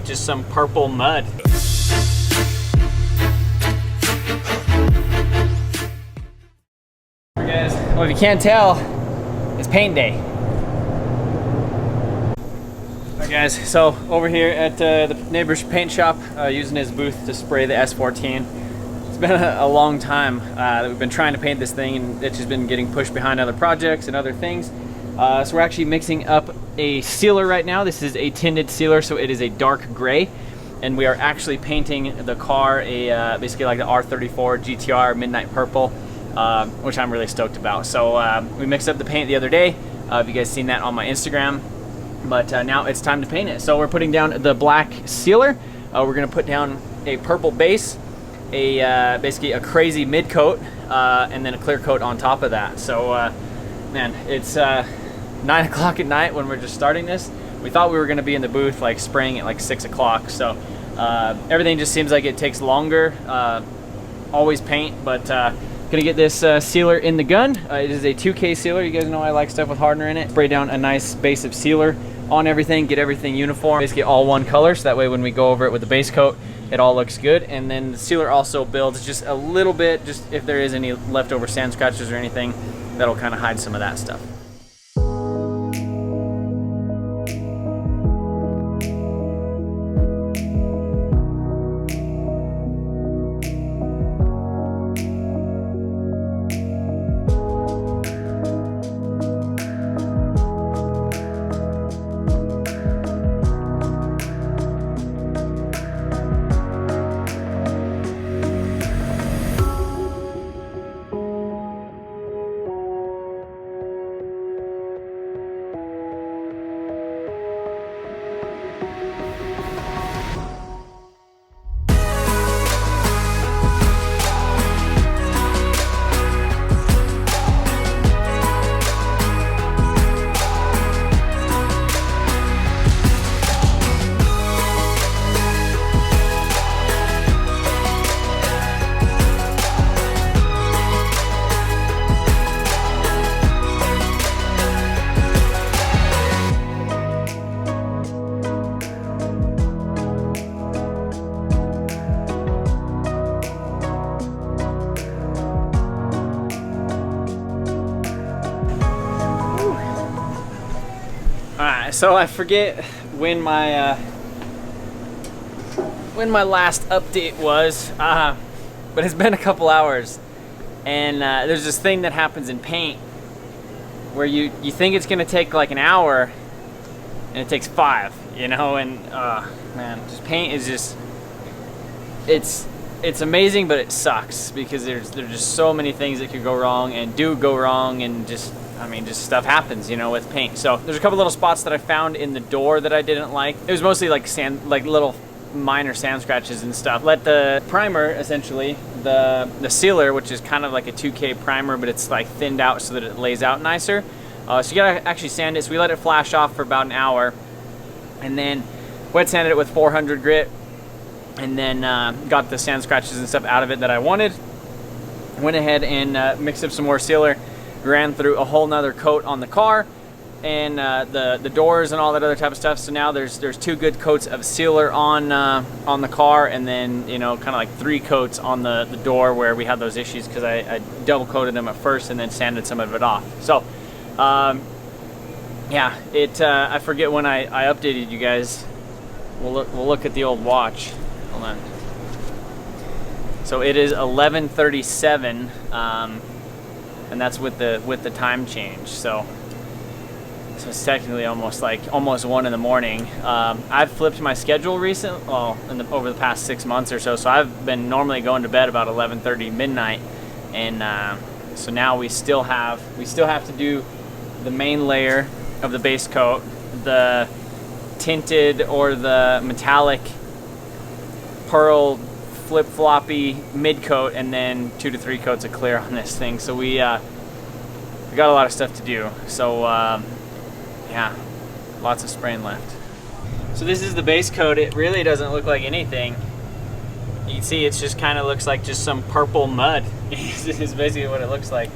just some purple mud. Alright guys, well if you can't tell, it's paint day. Alright guys, so over here at the neighbor's paint shop, using his booth to spray the S14. It's been a long time that we've been trying to paint this thing, and it's just been getting pushed behind other projects and other things. So we're actually mixing up a sealer right now. This is a tinted sealer, so it is a dark gray, and we are actually painting the car basically like the R34 GTR Midnight Purple, which I'm really stoked about. So we mixed up the paint the other day. Have you guys seen that on my Instagram? But now it's time to paint it. So we're putting down the black sealer. We're gonna put down a purple base, basically a crazy mid coat, and then a clear coat on top of that. So man, it's 9 o'clock at night when we're just starting this. We thought we were gonna be in the booth like spraying at like 6 o'clock. So everything just seems like it takes longer. Always paint, but gonna get this sealer in the gun. It is a 2K sealer. You guys know I like stuff with hardener in it. Spray down a nice base of sealer on everything, get everything uniform, basically all one color, so that way when we go over it with the base coat, it all looks good. And then the sealer also builds just a little bit, just if there is any leftover sand scratches or anything, that'll kind of hide some of that stuff. So I forget when my last update was, but it's been a couple hours, and there's this thing that happens in paint where you think it's gonna take like an hour, and it takes 5, you know. And man, just paint is just it's amazing, but it sucks because there's just so many things that could go wrong and do go wrong, and just I mean, just stuff happens, you know, with paint. So there's a couple little spots that I found in the door that I didn't like. It was mostly like sand, like little minor sand scratches and stuff. Let the primer, essentially, the sealer, which is kind of like a 2K primer, but it's like thinned out so that it lays out nicer. So you gotta actually sand it. So we let it flash off for about an hour, and then wet sanded it with 400 grit, and then got the sand scratches and stuff out of it that I wanted. Went ahead and mixed up some more sealer. Ran through a whole nother coat on the car and the doors and all that other type of stuff. So now there's 2 good coats of sealer on the car, and then, you know, kind of like 3 coats on the door where we had those issues because I double coated them at first and then sanded some of it off. So yeah, I forget when I updated you guys. We'll look at the old watch. Hold on. So it is 11:37. And that's with the time change, so it's technically almost 1 in the morning. I've flipped my schedule over the past 6 months or so. So I've been normally going to bed about 11:30 midnight, and so now we still have to do the main layer of the base coat, the tinted or the metallic pearl flip-floppy mid coat, and then 2 to 3 coats of clear on this thing. So we got a lot of stuff to do. So yeah, lots of spraying left. So this is the base coat. It really doesn't look like anything. You can see it's just kind of looks like just some purple mud. This is basically what it looks like,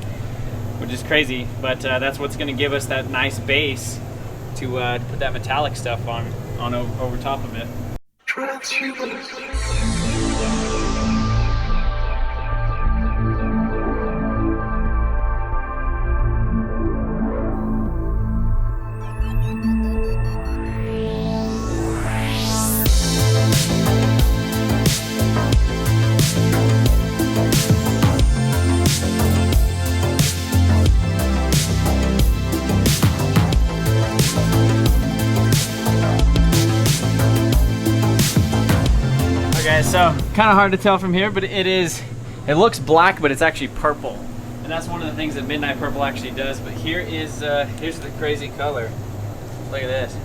which is crazy. But that's what's going to give us that nice base to put that metallic stuff on over top of it. So kind of hard to tell from here, but it looks black, but it's actually purple, and that's one of the things that midnight purple actually does. But here is here's the crazy color. Look at this.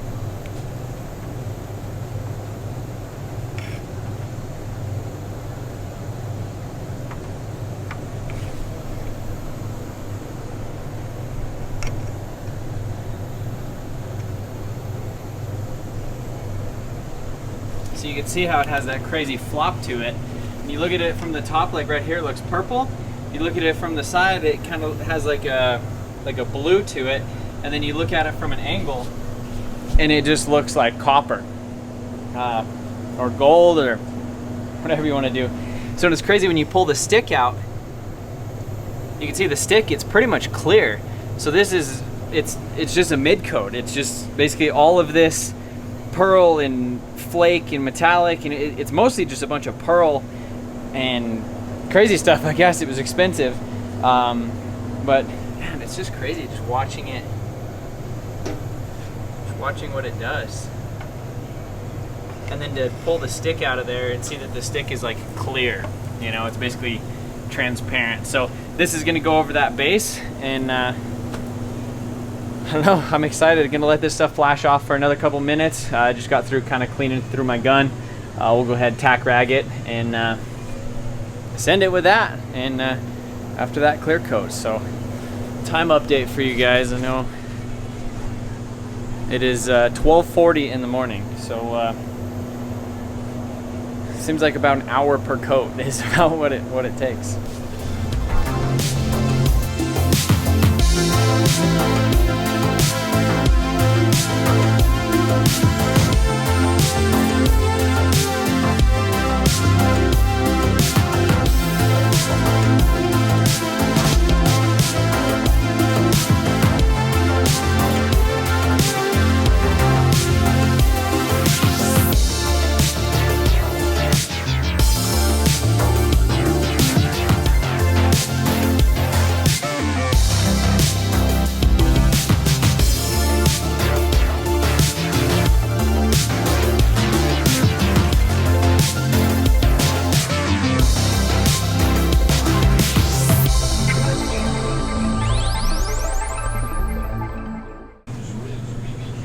So you can see how it has that crazy flop to it. And you look at it from the top, like right here, it looks purple. You look at it from the side, it kind of has like a blue to it. And then you look at it from an angle, and it just looks like copper, or gold, or whatever you want to do. So it's crazy when you pull the stick out. You can see the stick; it's pretty much clear. So this is it's just a mid coat. It's just basically all of this pearl and flake and metallic, and it's mostly just a bunch of pearl and crazy stuff. I guess it was expensive, but man, it's just crazy just watching it, just watching what it does. And then to pull the stick out of there and see that the stick is like clear, you know, it's basically transparent. So this is going to go over that base, and I don't know, I'm excited. Gonna let this stuff flash off for another couple minutes. I just got through kind of cleaning through my gun. We'll go ahead and tack rag it and send it with that, and after that, clear coat. So time update for you guys. I know it is 12:40 in the morning, so seems like about an hour per coat is about what it takes.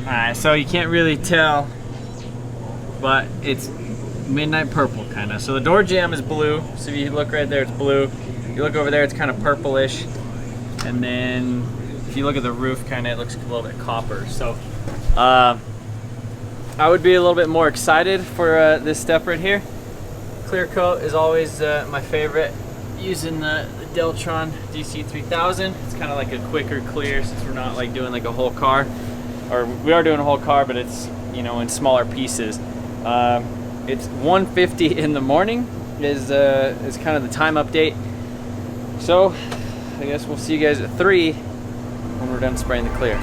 Alright, so you can't really tell, but it's midnight purple kind of. So the door jamb is blue, so if you look right there, it's blue. You look over there, it's kind of purplish. And then if you look at the roof, kind of it looks a little bit copper. So I would be a little bit more excited for this step right here. Clear coat is always my favorite, using the Deltron DC3000. It's kind of like a quicker clear, since we're not like doing like a whole car. Or we are doing a whole car, but it's, you know, in smaller pieces. It's 1:50 in the morning is kind of the time update. So I guess we'll see you guys at 3 when we're done spraying the clear.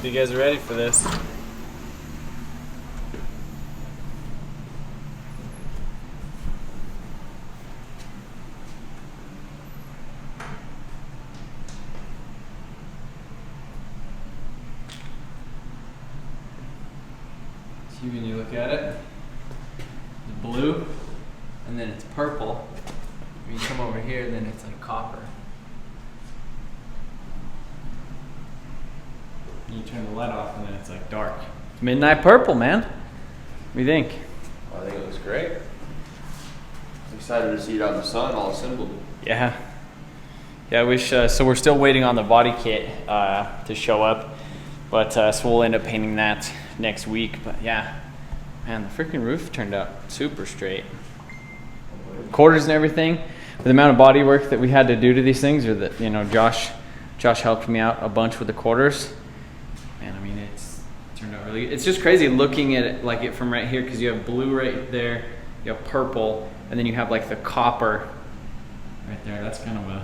You guys are ready for this. See, when you look at it, it's blue, and then it's purple. When you come over here, then it's like copper. You turn the light off and then it's like dark. Midnight purple, man. What do you think? I think it looks great. I'm excited to see it out in the sun, all assembled. Yeah. Yeah, I wish, so we're still waiting on the body kit to show up, but so we'll end up painting that next week. But yeah, man, the freaking roof turned out super straight. Quarters and everything, with the amount of body work that we had to do to these things, or that, you know, Josh helped me out a bunch with the quarters. Man, I mean, it's turned out really good. It's just crazy looking at it, like it from right here, because you have blue right there, you have purple, and then you have like the copper right there. That's kind of a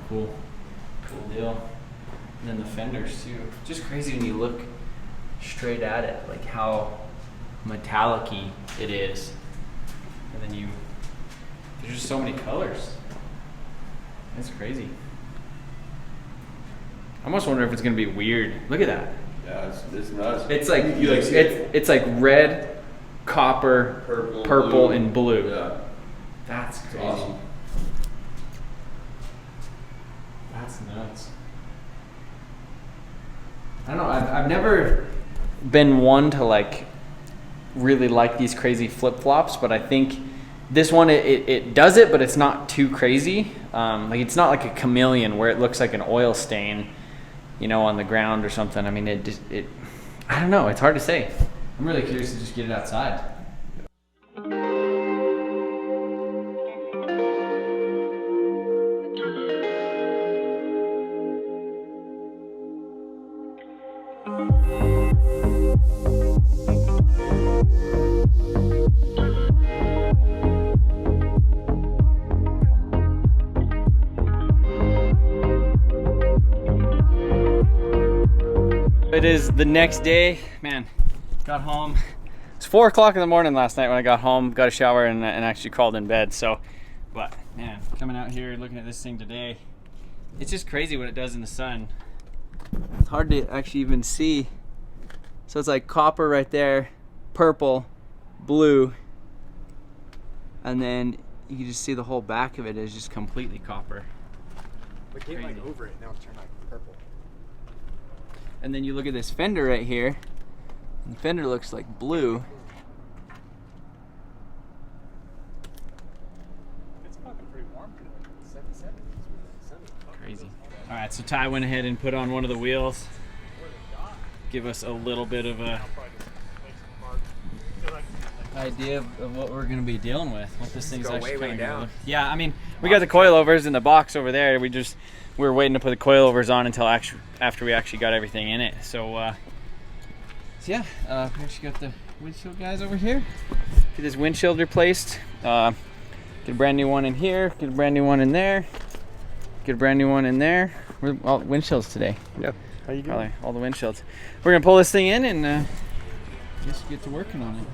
cool deal. And then the fenders too. Just crazy when you look straight at it, like how metallic-y it is. And then there's just so many colors. That's crazy. I almost wonder if it's gonna be weird. Look at that. Yeah, it's nuts. It's like it's like red, copper, purple, and blue. Yeah. That's crazy. Awesome. That's nuts. I don't know. I've never been one to like really like these crazy flip flops, but I think this one it does it, but it's not too crazy. Like it's not like a chameleon where it looks like an oil stain, you know, on the ground or something. I mean, it I don't know. It's hard to say. I'm really curious to just get it outside. It is the next day, man. Got home. It's 4 o'clock in the morning last night when I got home. Got a shower and actually crawled in bed. So, but man, coming out here looking at this thing today, it's just crazy what it does in the sun. It's hard to actually even see. So it's like copper right there, purple, blue, and then you can just see the whole back of it is just completely copper. But came like over it, now it's turned like purple. And then you look at this fender right here, and the fender looks like blue. It's fucking pretty warm today. 77. Crazy. All right, so Ty went ahead and put on one of the wheels. Give us a little bit of a idea of what we're gonna be dealing with. What this thing's actually way down. Yeah, I mean, we got the coilovers in the box over there. We were waiting to put the coilovers on until after we actually got everything in it. So yeah, we actually got the windshield guys over here. Get this windshield replaced. Get a brand new one in here. Get a brand new one in there. Get a brand new one in there. We're all windshields today. Yep. How you doing? Probably all the windshields. We're gonna pull this thing in and just get to working on it.